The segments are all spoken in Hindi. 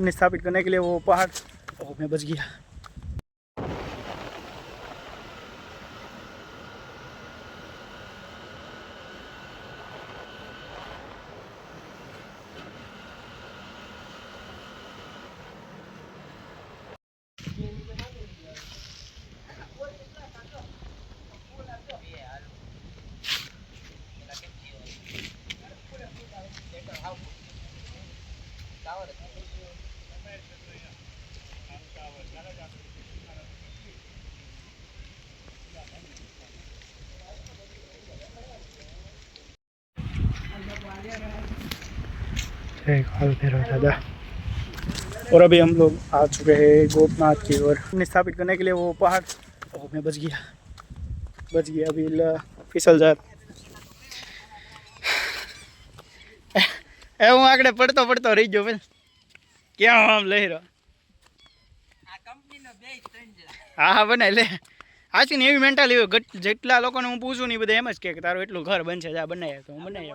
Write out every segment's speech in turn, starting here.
स्थापित करने के लिए वो पहाड़। ओह मैं बच गया। दादा। और अभी हम लोग आ चुके हैं गोपनाथ की ओर स्थापित करने के लिए वो पहाड़। ओह मैं बच गया अभी फिसल जा। ए हूँ आगे पड़तो रही गयो क्या आम लई रहो। हाँ हाँ बनाय ले हाची ने एवी मेंटाल जेटला लोकोने हूँ पूछूं नहीं बधा एम ज के तारो एटલું घर बनશે જા બનાય तो हूँ बनाय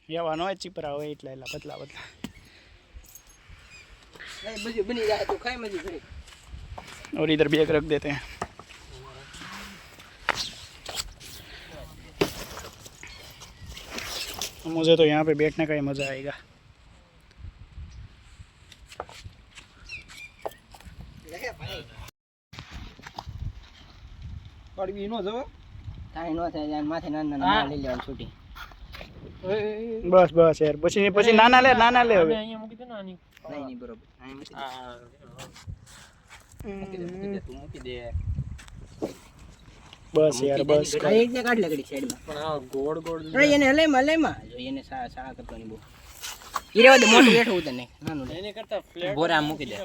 एवा नो चीपरा होय એટલે એલા પતલા बनी जाए तो खाए मजे करे। और इधर भी एक रख देते हैं। मुझे तो यहाँ पे बैठने का ही मज़ा आएगा। कड़वी नो जो काई नो थाय जान माथे नाना नाना लई लेवान छूटी। बस बस यार પછી નાના લે હવે અહીંયા મૂકી દે ને આની નહીં બરોબર અહીં મૂકી દે તું મૂકી દે બસ यार बस આ એક જે કાઢ લગડી સાઈડ માં પણ આ ગોળ અરે એને હલેમાં જો એને સાળા કરતો ની બો ઈરેવા દે મોટું બેઠું ઉતર ને નાનું એને કરતા ફ્લેટ બોરા મૂકી દે